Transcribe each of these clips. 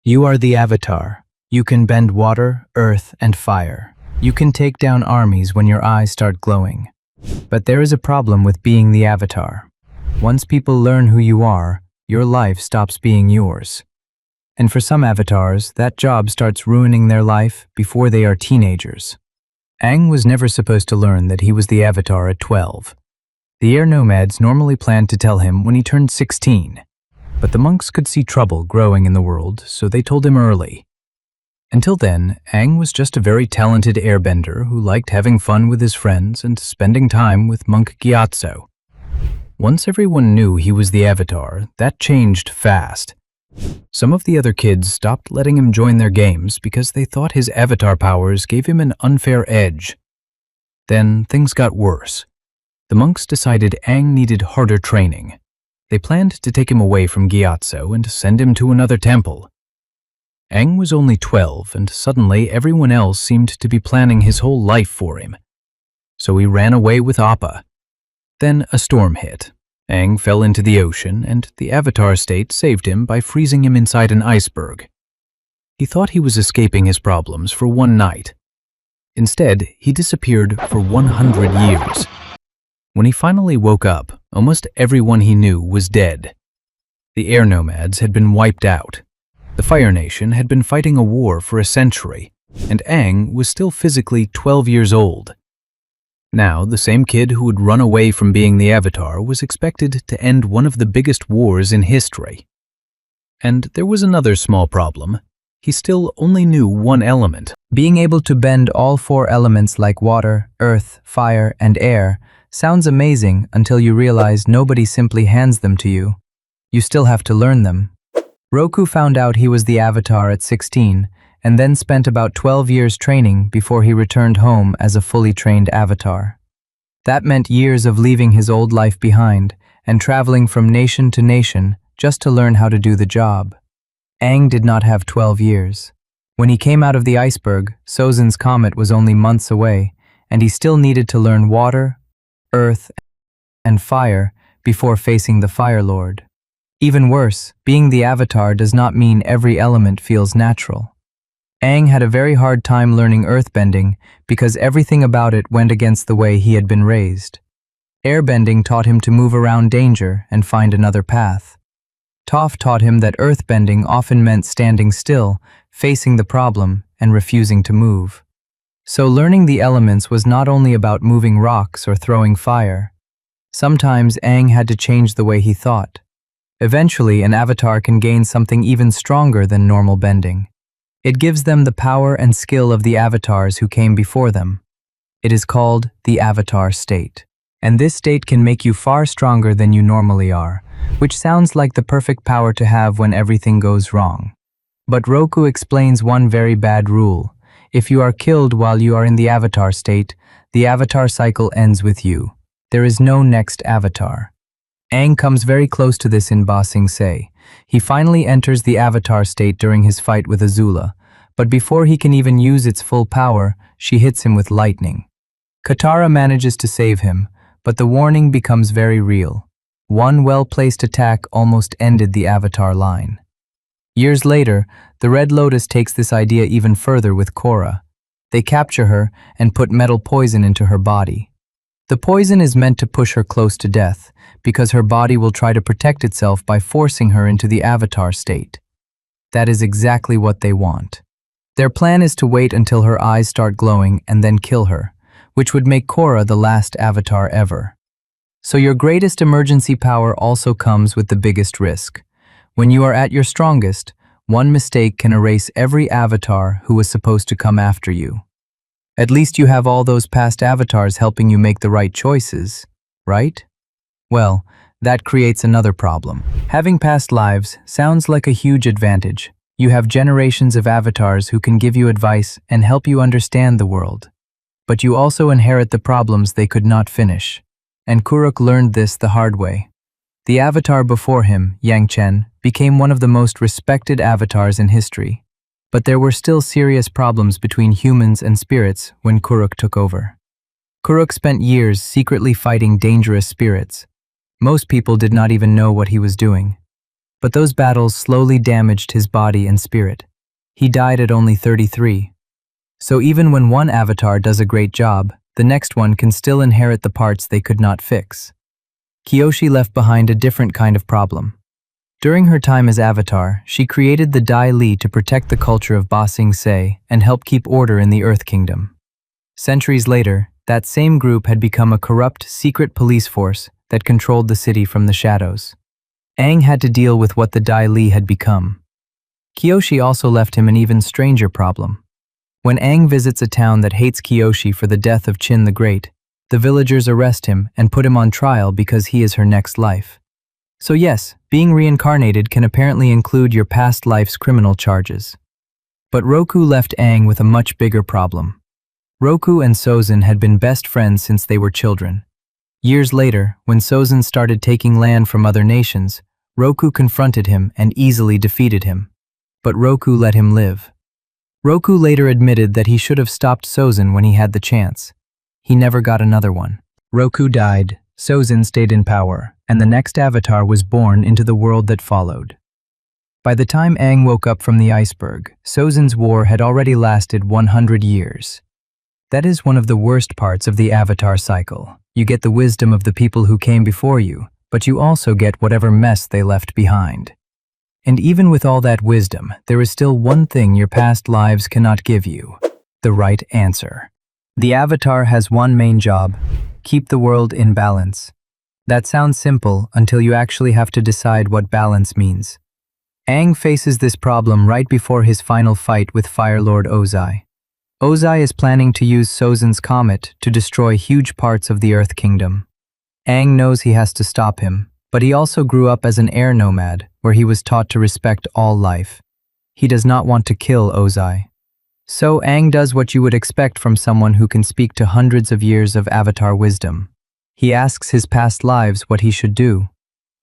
You are the Avatar. You can bend water, earth, and fire. You can take down armies when your eyes start glowing. But there is a problem with being the Avatar. Once people learn who you are, your life stops being yours. And for some avatars, that job starts ruining their life before they are teenagers. Aang was never supposed to learn that he was the Avatar at 12. The air nomads normally planned to tell him when he turned 16. But the monks could see trouble growing in the world, so they told him early. Until then, Aang was just a very talented airbender who liked having fun with his friends and spending time with monk Gyatso. Once everyone knew he was the Avatar, that changed fast. Some of the other kids stopped letting him join their games because they thought his Avatar powers gave him an unfair edge. Then things got worse. The monks decided Aang needed harder training. They planned to take him away from Gyatso and send him to another temple. Aang was only 12, and suddenly everyone else seemed to be planning his whole life for him. So he ran away with Appa. Then a storm hit. Aang fell into the ocean, and the Avatar state saved him by freezing him inside an iceberg. He thought he was escaping his problems for one night. Instead, he disappeared for 100 years. When he finally woke up, almost everyone he knew was dead. The air nomads had been wiped out. The Fire Nation had been fighting a war for a century, and Aang was still physically 12 years old. Now, the same kid who would run away from being the Avatar was expected to end one of the biggest wars in history. And there was another small problem. He still only knew one element. Being able to bend all four elements like water, earth, fire, and air sounds amazing until you realize nobody simply hands them to you. You still have to learn them. Roku found out he was the Avatar at 16 and then spent about 12 years training before he returned home as a fully trained Avatar. That meant years of leaving his old life behind and traveling from nation to nation just to learn how to do the job. Aang did not have 12 years. When he came out of the iceberg, Sozin's comet was only months away, and he still needed to learn water, earth, and fire before facing the Fire Lord. Even worse, being the Avatar does not mean every element feels natural. Aang had a very hard time learning earthbending because everything about it went against the way he had been raised. Airbending taught him to move around danger and find another path. Toph taught him that earthbending often meant standing still, facing the problem, and refusing to move. So learning the elements was not only about moving rocks or throwing fire. Sometimes Aang had to change the way he thought. Eventually, an Avatar can gain something even stronger than normal bending. It gives them the power and skill of the Avatars who came before them. It is called the Avatar state. And this state can make you far stronger than you normally are, which sounds like the perfect power to have when everything goes wrong. But Roku explains one very bad rule. If you are killed while you are in the Avatar state, the Avatar cycle ends with you. There is no next Avatar. Aang comes very close to this in Ba Sing Se. He finally enters the Avatar state during his fight with Azula, but before he can even use its full power, she hits him with lightning. Katara manages to save him, but the warning becomes very real. One well-placed attack almost ended the Avatar line. Years later, the Red Lotus takes this idea even further with Korra. They capture her and put metal poison into her body. The poison is meant to push her close to death, because her body will try to protect itself by forcing her into the Avatar state. That is exactly what they want. Their plan is to wait until her eyes start glowing and then kill her, which would make Korra the last Avatar ever. So your greatest emergency power also comes with the biggest risk. When you are at your strongest, one mistake can erase every Avatar who was supposed to come after you. At least you have all those past Avatars helping you make the right choices, right? Well, that creates another problem. Having past lives sounds like a huge advantage. You have generations of Avatars who can give you advice and help you understand the world. But you also inherit the problems they could not finish. And Kuruk learned this the hard way. The Avatar before him, Yang Chen, became one of the most respected Avatars in history. But there were still serious problems between humans and spirits when Kuruk took over. Kuruk spent years secretly fighting dangerous spirits. Most people did not even know what he was doing. But those battles slowly damaged his body and spirit. He died at only 33. So even when one avatar does a great job, the next one can still inherit the parts they could not fix. Kyoshi left behind a different kind of problem. During her time as Avatar, she created the Dai Li to protect the culture of Ba Sing Se and help keep order in the Earth Kingdom. Centuries later, that same group had become a corrupt, secret police force that controlled the city from the shadows. Aang had to deal with what the Dai Li had become. Kyoshi also left him an even stranger problem. When Aang visits a town that hates Kyoshi for the death of Qin the Great, the villagers arrest him and put him on trial because he is her next life. So yes, being reincarnated can apparently include your past life's criminal charges. But Roku left Aang with a much bigger problem. Roku and Sozin had been best friends since they were children. Years later, when Sozin started taking land from other nations, Roku confronted him and easily defeated him. But Roku let him live. Roku later admitted that he should have stopped Sozin when he had the chance. He never got another one. Roku died, Sozin stayed in power, and the next avatar was born into the world that followed. By the time Aang woke up from the iceberg, Sozin's war had already lasted 100 years. That is one of the worst parts of the avatar cycle. You get the wisdom of the people who came before you, but you also get whatever mess they left behind. And even with all that wisdom, there is still one thing your past lives cannot give you: the right answer. The avatar has one main job: keep the world in balance. That sounds simple until you actually have to decide what balance means. Aang faces this problem right before his final fight with Fire Lord Ozai. Ozai is planning to use Sozin's comet to destroy huge parts of the Earth Kingdom. Aang knows he has to stop him, but he also grew up as an air nomad, where he was taught to respect all life. He does not want to kill Ozai. So Aang does what you would expect from someone who can speak to hundreds of years of avatar wisdom. He asks his past lives what he should do.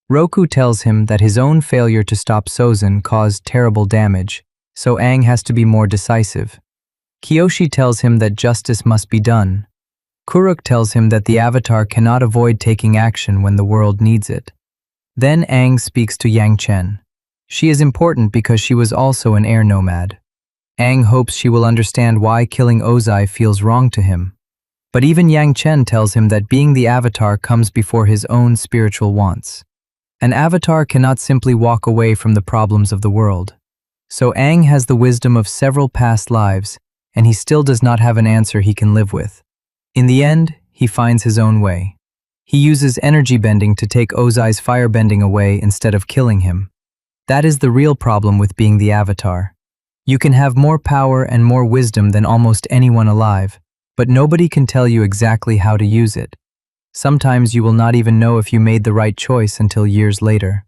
Roku tells him that his own failure to stop Sozin caused terrible damage, so Aang has to be more decisive. Kyoshi tells him that justice must be done. Kuruk tells him that the avatar cannot avoid taking action when the world needs it. Then Aang speaks to Yang Chen. She is important because she was also an air nomad. Aang hopes she will understand why killing Ozai feels wrong to him. But even Yang Chen tells him that being the avatar comes before his own spiritual wants. An avatar cannot simply walk away from the problems of the world. So Aang has the wisdom of several past lives, and he still does not have an answer he can live with. In the end, he finds his own way. He uses energy bending to take Ozai's firebending away instead of killing him. That is the real problem with being the avatar. You can have more power and more wisdom than almost anyone alive, but nobody can tell you exactly how to use it. Sometimes you will not even know if you made the right choice until years later.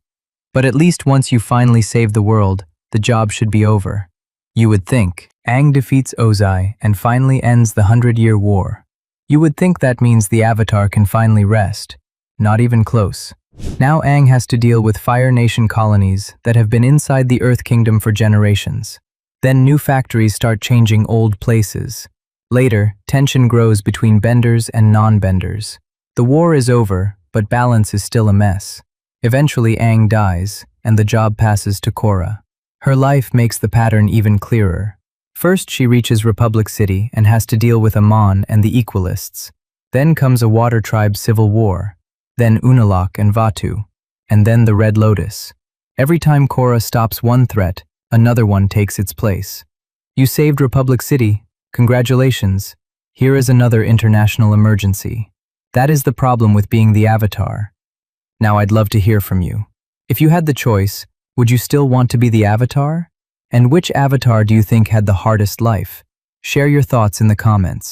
But at least once you finally save the world, the job should be over. You would think. Aang defeats Ozai and finally ends the 100-year war. You would think that means the avatar can finally rest. Not even close. Now Aang has to deal with Fire Nation colonies that have been inside the Earth Kingdom for generations. Then new factories start changing old places. Later, tension grows between benders and non-benders. The war is over, but balance is still a mess. Eventually Aang dies, and the job passes to Korra. Her life makes the pattern even clearer. First, she reaches Republic City and has to deal with Amon and the Equalists. Then comes a Water Tribe civil war. Then Unalaq and Vatu. And then the Red Lotus. Every time Korra stops one threat, another one takes its place. You saved Republic City. Congratulations. Here is another international emergency. That is the problem with being the avatar. Now I'd love to hear from you. If you had the choice, would you still want to be the avatar? And which avatar do you think had the hardest life? Share your thoughts in the comments.